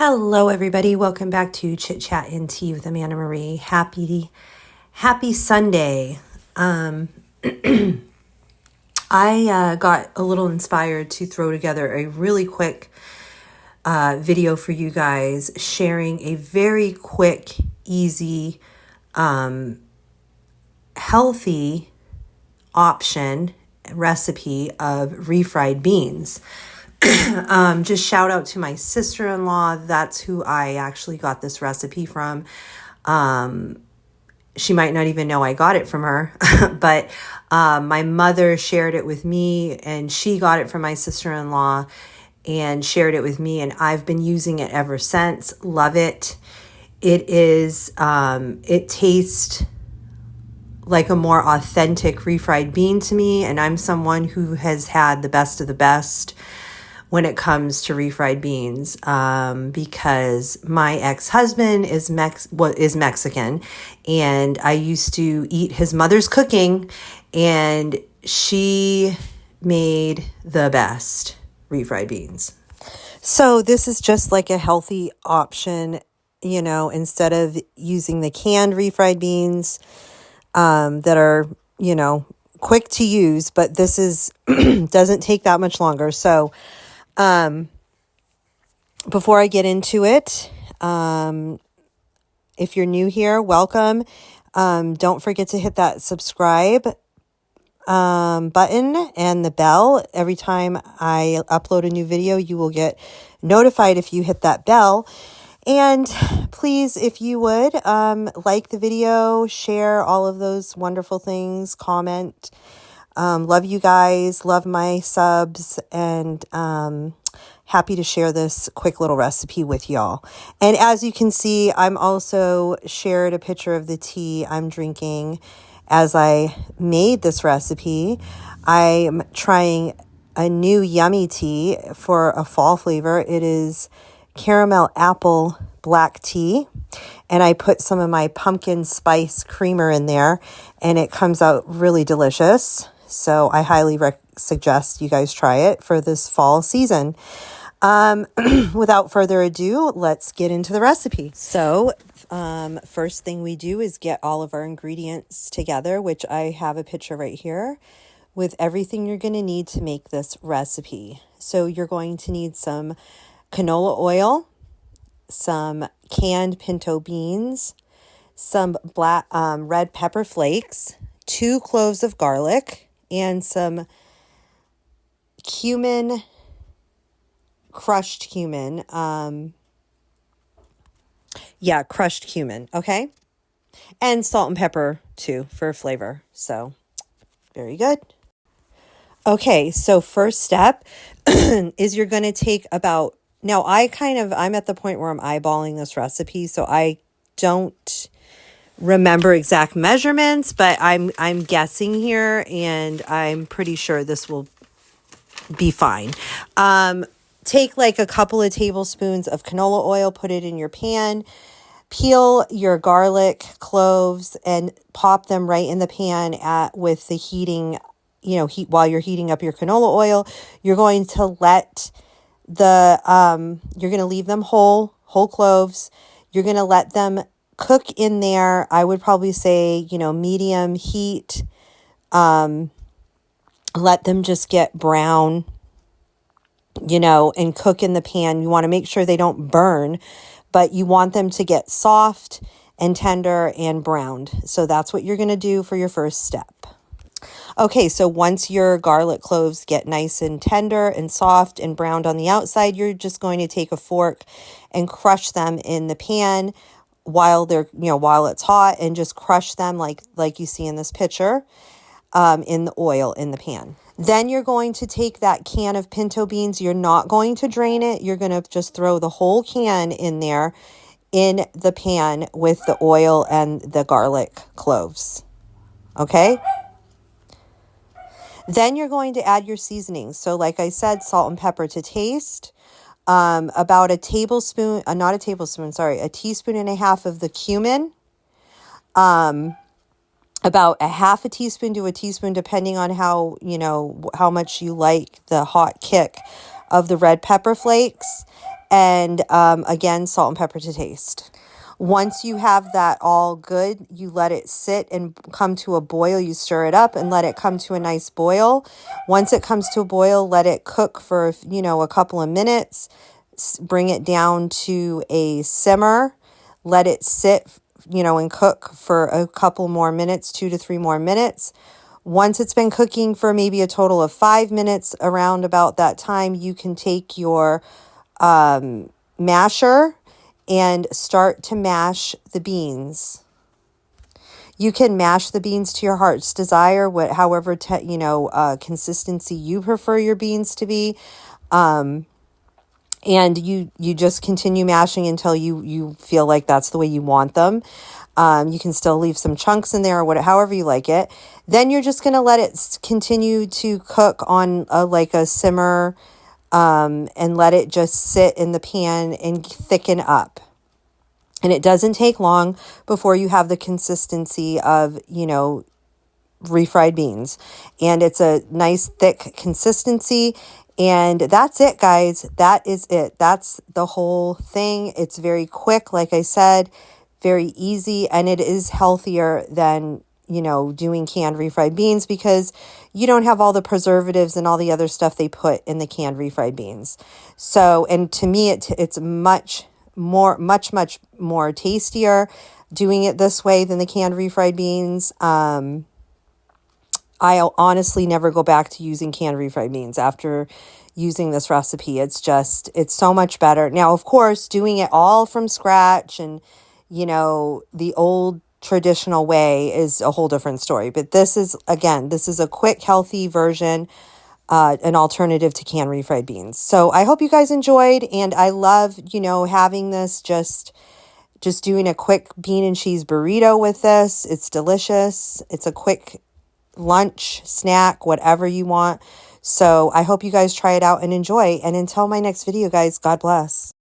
Hello, everybody. Welcome back to Chit Chat and Tea with Amanda Marie. Happy Sunday. I got a little inspired to throw together a really quick video for you guys, sharing a very quick, easy, healthy option recipe of refried beans. Just shout out to my sister-in-law. That's who I actually got this recipe from. She might not even know I got it from her, but my mother shared it with me, and she got it from my sister-in-law and shared it with me, and I've been using it ever since. Love it. It tastes like a more authentic refried bean to me, and I'm someone who has had the best of the best when it comes to refried beans, because my ex-husband is Mexican, and I used to eat his mother's cooking, and she made the best refried beans. So this is just like a healthy option, instead of using the canned refried beans that are, quick to use, but this is doesn't take that much longer. So before I get into it, if you're new here, welcome. Don't forget to hit that subscribe button and the bell. Every time I upload a new video, you will get notified if you hit that bell. And please, if you would, like the video, share all of those wonderful things, comment. Love you guys, love my subs, and happy to share this quick little recipe with y'all. And as you can see, I'm also shared a picture of the tea I'm drinking as I made this recipe. I'm trying a new yummy tea for a fall flavor. It is caramel apple black tea, and I put some of my pumpkin spice creamer in there, and it comes out really delicious. So I highly suggest you guys try it for this fall season. Without further ado, let's get into the recipe. So first thing we do is get all of our ingredients together, which I have a picture right here with everything you're going to need to make this recipe. So you're going to need some canola oil, some canned pinto beans, some black red pepper flakes, 2 cloves of garlic, and some cumin, crushed cumin. Crushed cumin, okay? And salt and pepper too for flavor. So, very good. Okay, so first step is you're going to take about, now I'm at the point where I'm eyeballing this recipe, so I don't remember exact measurements, but I'm guessing here, and I'm pretty sure this will be fine. Take like a couple of tablespoons of canola oil, put it in your pan, peel your garlic, cloves, and pop them right in the pan with the heating, heat while you're heating up your canola oil. You're going to you're going to leave them whole cloves. You're going to let them cook in there. I would probably say, medium heat. Let them just get brown, and cook in the pan. You want to make sure they don't burn, but you want them to get soft and tender and browned. So that's what you're going to do for your first step. Okay, so once your garlic cloves get nice and tender and soft and browned on the outside, you're just going to take a fork and crush them in the pan while it's hot, and just crush them like you see in this picture, in the oil in the pan. Then you're going to take that can of pinto beans. You're not going to drain it. You're going to just throw the whole can in there in the pan with the oil and the garlic cloves. Okay? Then you're going to add your seasonings. So like I said, salt and pepper to taste. About a teaspoon and a half of the cumin. About a half a teaspoon to a teaspoon, depending on how much you like the hot kick of the red pepper flakes. And again, salt and pepper to taste. Once you have that all good, you let it sit and come to a boil. You stir it up and let it come to a nice boil. Once it comes to a boil, let it cook for, a couple of minutes. Bring it down to a simmer. Let it sit, and cook for a couple more minutes, 2 to 3 more minutes. Once it's been cooking for maybe a total of 5 minutes, around about that time, you can take your masher and start to mash the beans. You can mash the beans to your heart's desire, however consistency you prefer your beans to be. And you just continue mashing until you feel like that's the way you want them. You can still leave some chunks in there or however you like it. Then you're just going to let it continue to cook on a simmer, and let it just sit in the pan and thicken up. And it doesn't take long before you have the consistency of, refried beans. And it's a nice thick consistency. And that's it, guys. That is it. That's the whole thing. It's very quick, like I said, very easy. And it is healthier than, doing canned refried beans, because you don't have all the preservatives and all the other stuff they put in the canned refried beans. So, and to me, it's much more tastier doing it this way than the canned refried beans. I'll honestly never go back to using canned refried beans after using this recipe. It's so much better. Now, of course, doing it all from scratch and, the old traditional way is a whole different story. But this is a quick, healthy version, an alternative to canned refried beans. So I hope you guys enjoyed, and I love, having this, just doing a quick bean and cheese burrito with this. It's delicious. It's a quick lunch, snack, whatever you want. So I hope you guys try it out and enjoy. And until my next video, guys, God bless.